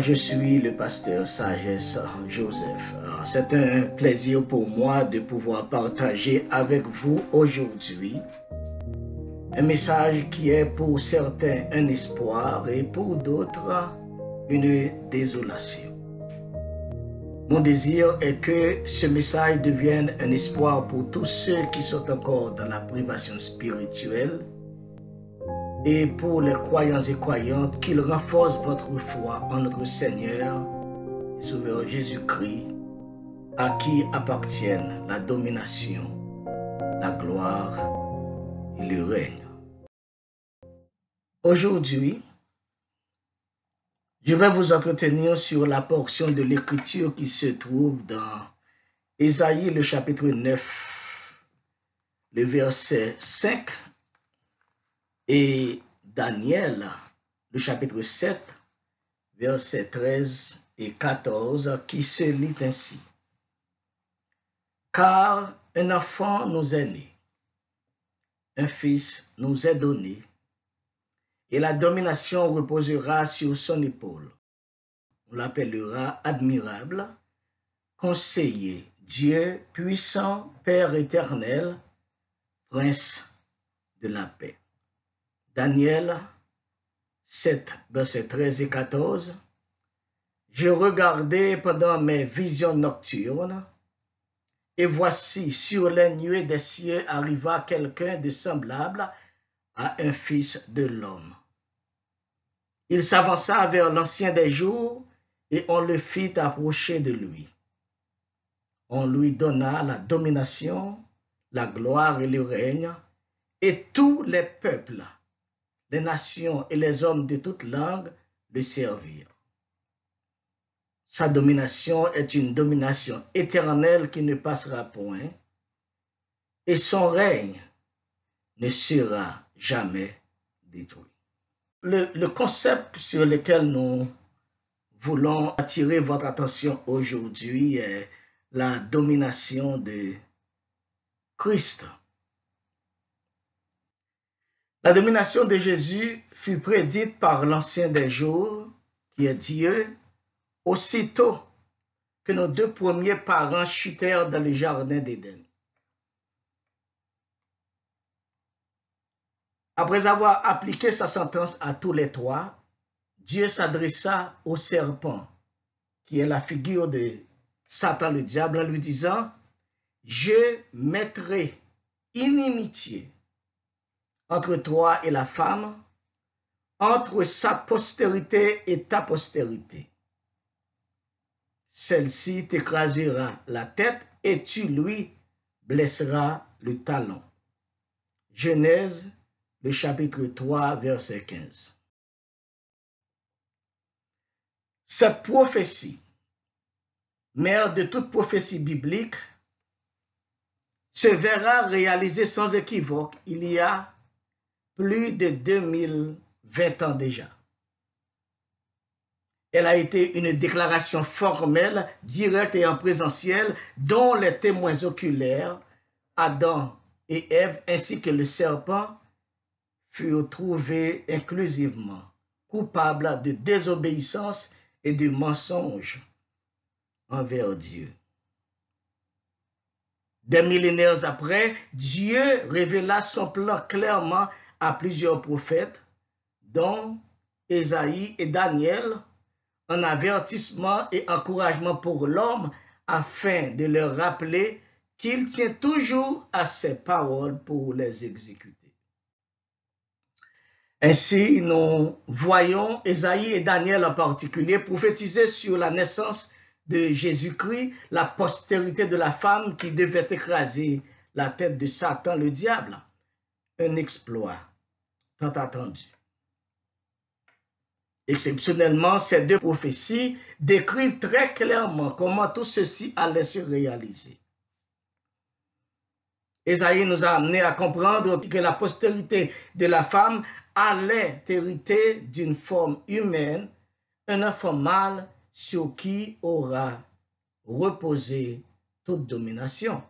Je suis le pasteur Sagesse Joseph. C'est un plaisir pour moi de pouvoir partager avec vous aujourd'hui un message qui est pour certains un espoir et pour d'autres une désolation. Mon désir est que ce message devienne un espoir pour tous ceux qui sont encore dans la privation spirituelle et pour les croyants et croyantes, qu'il renforce votre foi en notre Seigneur et Sauveur Jésus-Christ, à qui appartiennent la domination, la gloire et le règne. Aujourd'hui, je vais vous entretenir sur la portion de l'Écriture qui se trouve dans Ésaïe, le chapitre 9, le verset 5, et Daniel, le chapitre 7, versets 13 et 14, qui se lit ainsi. Car un enfant nous est né, un fils nous est donné, et la domination reposera sur son épaule. On l'appellera admirable, conseiller, Dieu puissant, Père éternel, prince de la paix. Daniel 7, versets 13 et 14. Je regardais pendant mes visions nocturnes, et voici sur les nuées des cieux arriva quelqu'un de semblable à un fils de l'homme. Il s'avança vers l'ancien des jours, et on le fit approcher de lui. On lui donna la domination, la gloire et le règne, et tous les peuples, les nations et les hommes de toutes langues le servirent. Sa domination est une domination éternelle qui ne passera point, et son règne ne sera jamais détruit. Le concept sur lequel nous voulons attirer votre attention aujourd'hui est la domination de Christ. La domination de Jésus fut prédite par l'Ancien des jours, qui est Dieu, aussitôt que nos deux premiers parents chutèrent dans le jardin d'Éden. Après avoir appliqué sa sentence à tous les trois, Dieu s'adressa au serpent, qui est la figure de Satan le diable, en lui disant « Je mettrai inimitié entre toi et la femme, entre sa postérité et ta postérité. Celle-ci t'écrasera la tête et tu lui blesseras le talon. » Genèse, le chapitre 3, verset 15. Cette prophétie, mère de toute prophétie biblique, se verra réalisée sans équivoque il y a plus de 2020 ans déjà. Elle a été une déclaration formelle, directe et en présentiel, dont les témoins oculaires, Adam et Ève, ainsi que le serpent, furent trouvés inclusivement coupables de désobéissance et de mensonge envers Dieu. Des millénaires après, Dieu révéla son plan clairement à plusieurs prophètes, dont Ésaïe et Daniel, un avertissement et encouragement pour l'homme afin de leur rappeler qu'il tient toujours à ses paroles pour les exécuter. Ainsi, nous voyons Ésaïe et Daniel en particulier prophétiser sur la naissance de Jésus-Christ, la postérité de la femme qui devait écraser la tête de Satan, le diable. Un exploit tant attendu. Exceptionnellement, ces deux prophéties décrivent très clairement comment tout ceci allait se réaliser. Ésaïe nous a amené à comprendre que la postérité de la femme allait hériter d'une forme humaine, un enfant mâle sur qui aura reposé toute domination.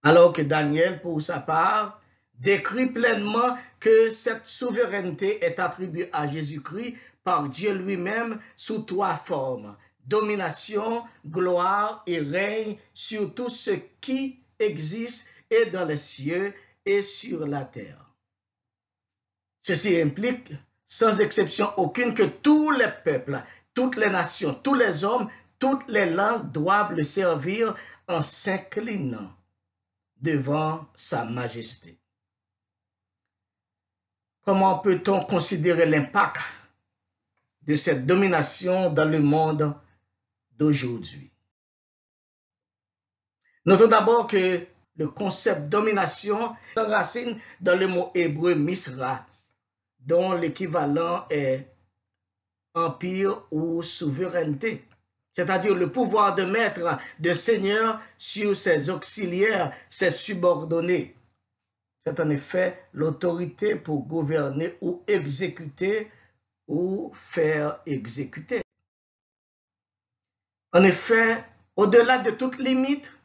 Alors que Daniel, pour sa part, décrit pleinement que cette souveraineté est attribuée à Jésus-Christ par Dieu lui-même sous trois formes: domination, gloire et règne sur tout ce qui existe et dans les cieux et sur la terre. Ceci implique, sans exception aucune, que tous les peuples, toutes les nations, tous les hommes, toutes les langues doivent le servir en s'inclinant devant sa majesté. Comment peut-on considérer l'impact de cette domination dans le monde d'aujourd'hui? Notons d'abord que le concept domination s'enracine dans le mot hébreu misra, dont l'équivalent est empire ou souveraineté, c'est-à-dire le pouvoir de maître, de seigneur sur ses auxiliaires, ses subordonnés. C'est en effet l'autorité pour gouverner ou exécuter ou faire exécuter. En effet, au-delà de toute limite,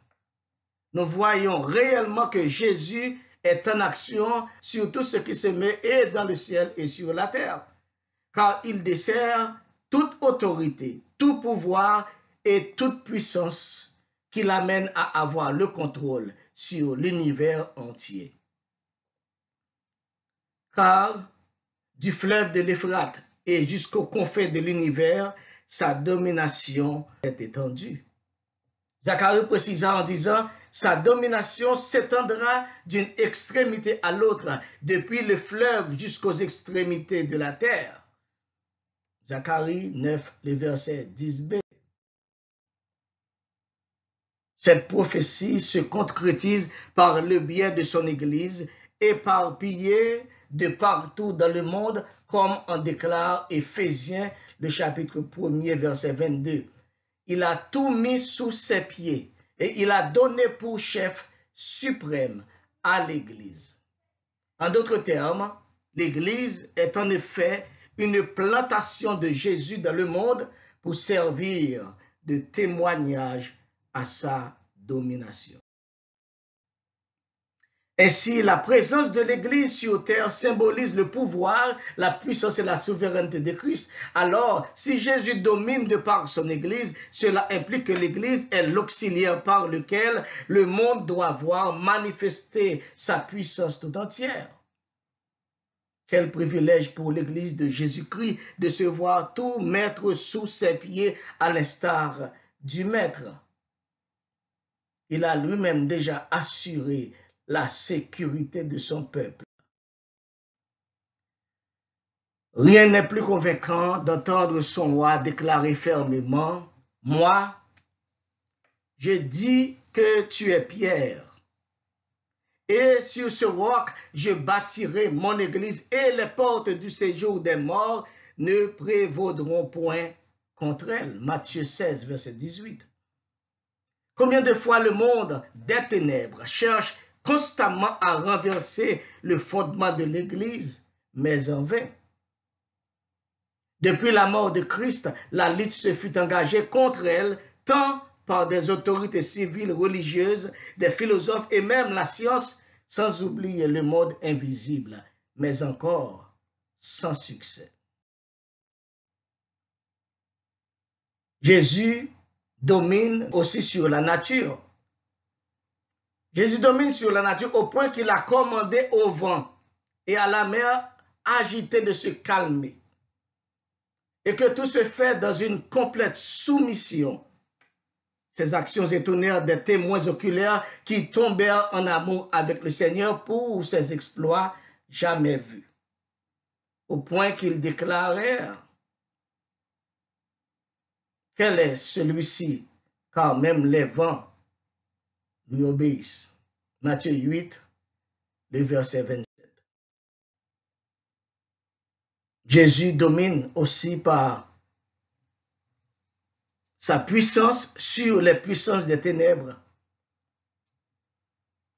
nous voyons réellement que Jésus est en action sur tout ce qui se met et dans le ciel et sur la terre, car il dessert toute autorité, tout pouvoir et toute puissance qui l'amène à avoir le contrôle sur l'univers entier. Car du fleuve de l'Euphrate et jusqu'aux confins de l'univers, sa domination est étendue. Zacharie précisa en disant: sa domination s'étendra d'une extrémité à l'autre, depuis le fleuve jusqu'aux extrémités de la terre. Zacharie 9, le verset 10b. Cette prophétie se concrétise par le biais de son Église, éparpillée de partout dans le monde, comme en déclare Éphésiens, le chapitre 1er, verset 22. Il a tout mis sous ses pieds et il a donné pour chef suprême à l'Église. En d'autres termes, l'Église est en effet une plantation de Jésus dans le monde pour servir de témoignage à sa domination. Ainsi, la présence de l'Église sur terre symbolise le pouvoir, la puissance et la souveraineté de Christ. Alors, si Jésus domine de par son Église, cela implique que l'Église est l'auxiliaire par lequel le monde doit voir manifester sa puissance tout entière. Quel privilège pour l'Église de Jésus-Christ de se voir tout mettre sous ses pieds à l'instar du Maître. Il a lui-même déjà assuré la sécurité de son peuple. Rien n'est plus convaincant d'entendre son roi déclarer fermement: « Moi, je dis que tu es Pierre, et sur ce roc, je bâtirai mon église, et les portes du séjour des morts ne prévaudront point contre elle. » Matthieu 16, verset 18. Combien de fois le monde des ténèbres cherche constamment à renverser le fondement de l'Église, mais en vain. Depuis la mort de Christ, la lutte se fut engagée contre elle, tant par des autorités civiles, religieuses, des philosophes et même la science, sans oublier le monde invisible, mais encore sans succès. Jésus domine aussi sur la nature. Jésus domine sur la nature au point qu'il a commandé au vent et à la mer agitée de se calmer. Et que tout se fait dans une complète soumission. Ces actions étonnèrent des témoins oculaires qui tombèrent en amour avec le Seigneur pour ses exploits jamais vus. Au point qu'ils déclarèrent: quel est celui-ci, car même les vents lui obéissent. Matthieu 8, le verset 27. Jésus domine aussi par sa puissance sur les puissances des ténèbres.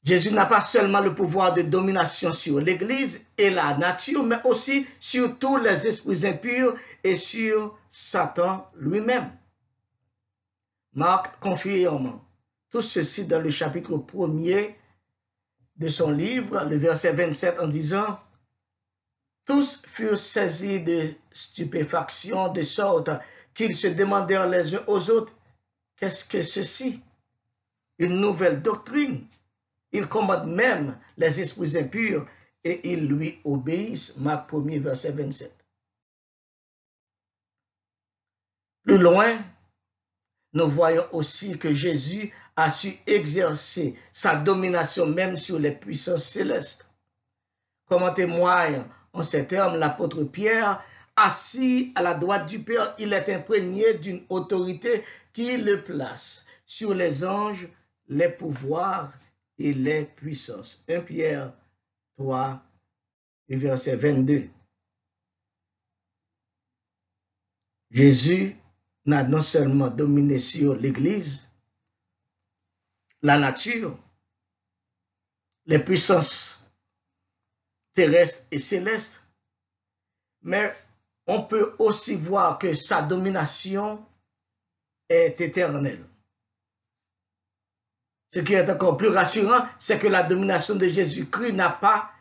Jésus n'a pas seulement le pouvoir de domination sur l'Église et la nature, mais aussi sur tous les esprits impurs et sur Satan lui-même. Marc confirme tout ceci dans le chapitre 1er de son livre, le verset 27, en disant: Tous furent saisis de stupéfaction, de sorte qu'ils se demandèrent les uns aux autres, qu'est-ce que ceci? Une nouvelle doctrine. Il commande même les esprits impurs et ils lui obéissent. Marc 1er, verset 27. Plus loin, nous voyons aussi que Jésus a su exercer sa domination même sur les puissances célestes. Comme en témoigne en ces termes l'apôtre Pierre, assis à la droite du Père, il est imprégné d'une autorité qui le place sur les anges, les pouvoirs et les puissances. 1 Pierre 3, verset 22. Jésus n'a non seulement dominé sur l'Église, la nature, les puissances terrestres et célestes, mais on peut aussi voir que sa domination est éternelle. Ce qui est encore plus rassurant, c'est que la domination de Jésus-Christ n'a pas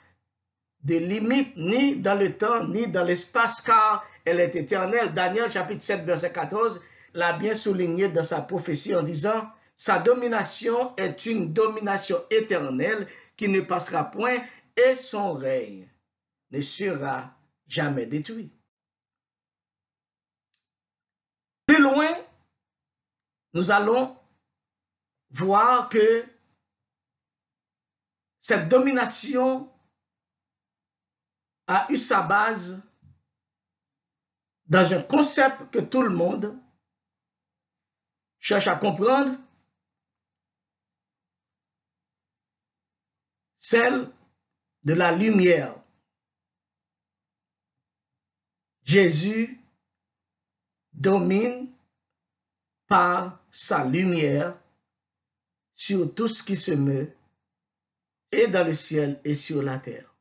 de limite ni dans le temps, ni dans l'espace, car elle est éternelle. Daniel chapitre 7, verset 14, l'a bien souligné dans sa prophétie en disant, sa domination est une domination éternelle qui ne passera point et son règne ne sera jamais détruit. Plus loin, nous allons voir que cette domination a eu sa base dans un concept que tout le monde cherche à comprendre, celle de la lumière. Jésus domine par sa lumière sur tout ce qui se meut, et dans le ciel et sur la terre.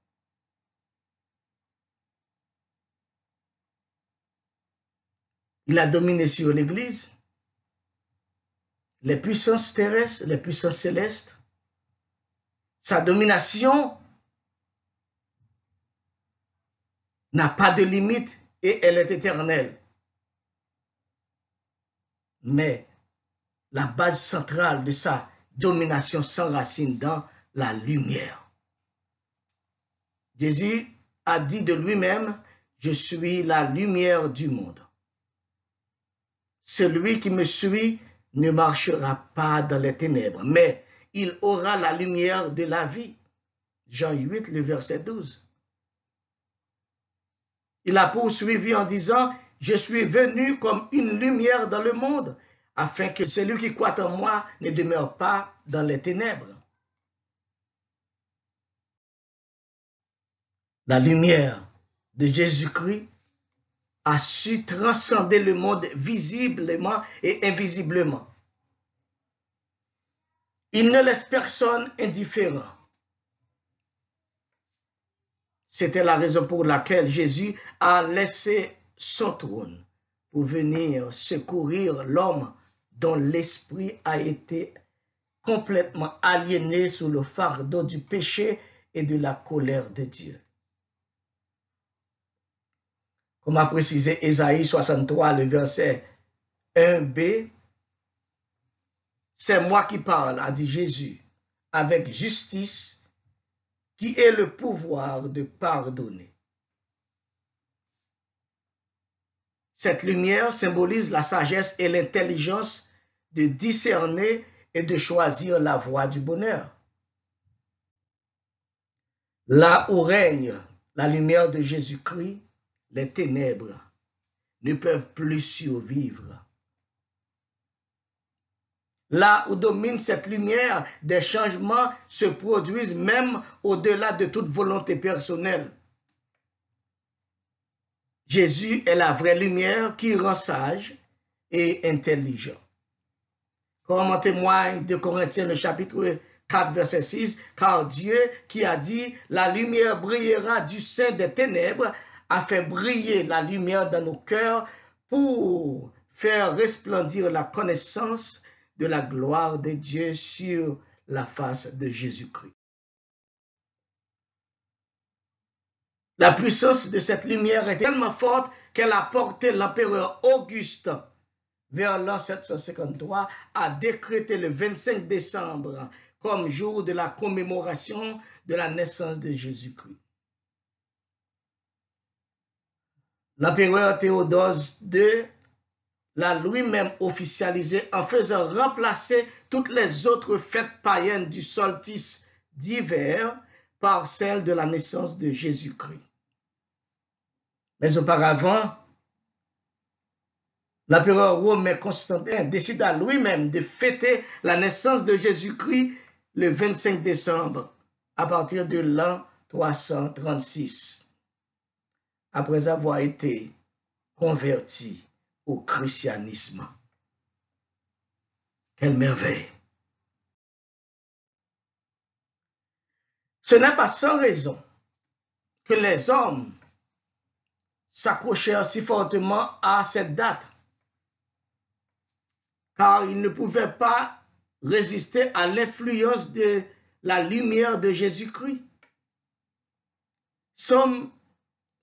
Il a dominé sur l'Église, les puissances terrestres, les puissances célestes. Sa domination n'a pas de limite et elle est éternelle. Mais la base centrale de sa domination s'enracine dans la lumière. Jésus a dit de lui-même, je suis la lumière du monde. Celui qui me suit ne marchera pas dans les ténèbres, mais il aura la lumière de la vie. Jean 8, le verset 12. Il a poursuivi en disant, je suis venu comme une lumière dans le monde, afin que celui qui croit en moi ne demeure pas dans les ténèbres. La lumière de Jésus-Christ a su transcender le monde visiblement et invisiblement. Il ne laisse personne indifférent. C'était la raison pour laquelle Jésus a laissé son trône pour venir secourir l'homme dont l'esprit a été complètement aliéné sous le fardeau du péché et de la colère de Dieu. Comme a précisé Ésaïe 63, le verset 1b, c'est moi qui parle, a dit Jésus, avec justice, qui ait le pouvoir de pardonner. Cette lumière symbolise la sagesse et l'intelligence de discerner et de choisir la voie du bonheur. Là où règne la lumière de Jésus-Christ, les ténèbres ne peuvent plus survivre. Là où domine cette lumière, des changements se produisent même au-delà de toute volonté personnelle. Jésus est la vraie lumière qui rend sage et intelligent. Comme en témoigne de Corinthiens le chapitre 4, verset 6, car Dieu qui a dit, la lumière brillera du sein des ténèbres, a fait briller la lumière dans nos cœurs pour faire resplendir la connaissance de la gloire de Dieu sur la face de Jésus-Christ. La puissance de cette lumière est tellement forte qu'elle a porté l'empereur Auguste vers l'an 753 à décréter le 25 décembre comme jour de la commémoration de la naissance de Jésus-Christ. L'empereur Théodose II l'a lui-même officialisé en faisant remplacer toutes les autres fêtes païennes du solstice d'hiver par celle de la naissance de Jésus-Christ. Mais auparavant, l'empereur romain Constantin décida lui-même de fêter la naissance de Jésus-Christ le 25 décembre à partir de l'an 336, après avoir été converti au christianisme. Quelle merveille! Ce n'est pas sans raison que les hommes s'accrochèrent si fortement à cette date, car ils ne pouvaient pas résister à l'influence de la lumière de Jésus-Christ. Somme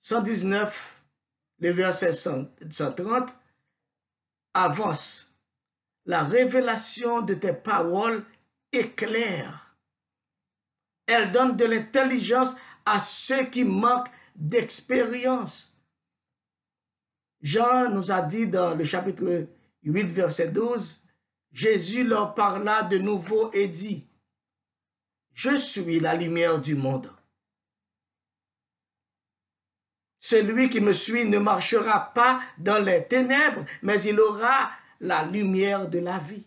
119, le verset 130, avance. La révélation de tes paroles est claire. Elle donne de l'intelligence à ceux qui manquent d'expérience. Jean nous a dit dans le chapitre 8, verset 12, Jésus leur parla de nouveau et dit, « Je suis la lumière du monde. Celui qui me suit ne marchera pas dans les ténèbres, mais il aura la lumière de la vie. »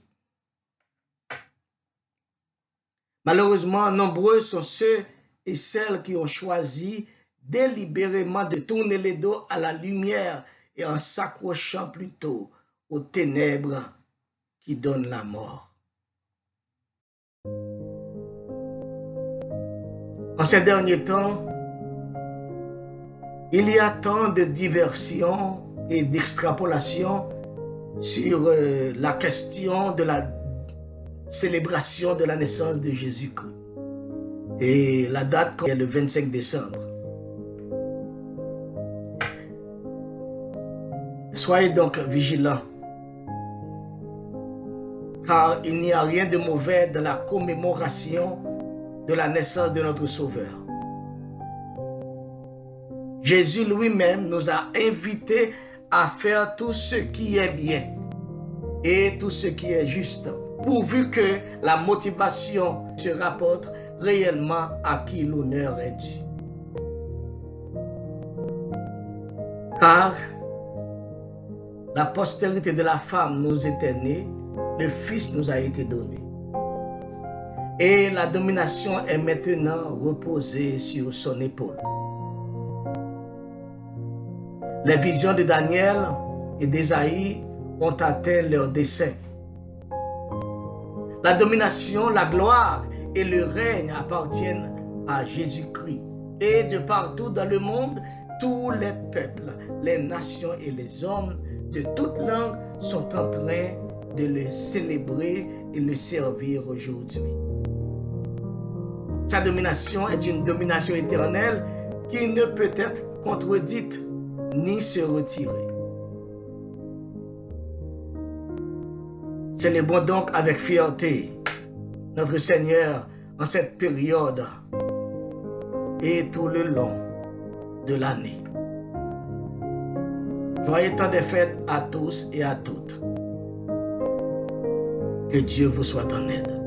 Malheureusement, nombreux sont ceux et celles qui ont choisi délibérément de tourner les dos à la lumière et en s'accrochant plutôt aux ténèbres qui donnent la mort. En ces derniers temps, il y a tant de diversions et d'extrapolations sur la question de la célébration de la naissance de Jésus-Christ. Et la date est le 25 décembre. Soyez donc vigilants, car il n'y a rien de mauvais dans la commémoration de la naissance de notre Sauveur. Jésus lui-même nous a invités à faire tout ce qui est bien et tout ce qui est juste, pourvu que la motivation se rapporte réellement à qui l'honneur est dû. Car la postérité de la femme nous était née, le Fils nous a été donné. Et la domination est maintenant reposée sur son épaule. Les visions de Daniel et d'Ésaïe ont atteint leur dessein. La domination, la gloire et le règne appartiennent à Jésus-Christ. Et de partout dans le monde, tous les peuples, les nations et les hommes de toutes langues sont en train de le célébrer et le servir aujourd'hui. Sa domination est une domination éternelle qui ne peut être contredite ni se retirer. Célébrons donc avec fierté notre Seigneur en cette période et tout le long de l'année. Joyeux temps des fêtes à tous et à toutes. Que Dieu vous soit en aide.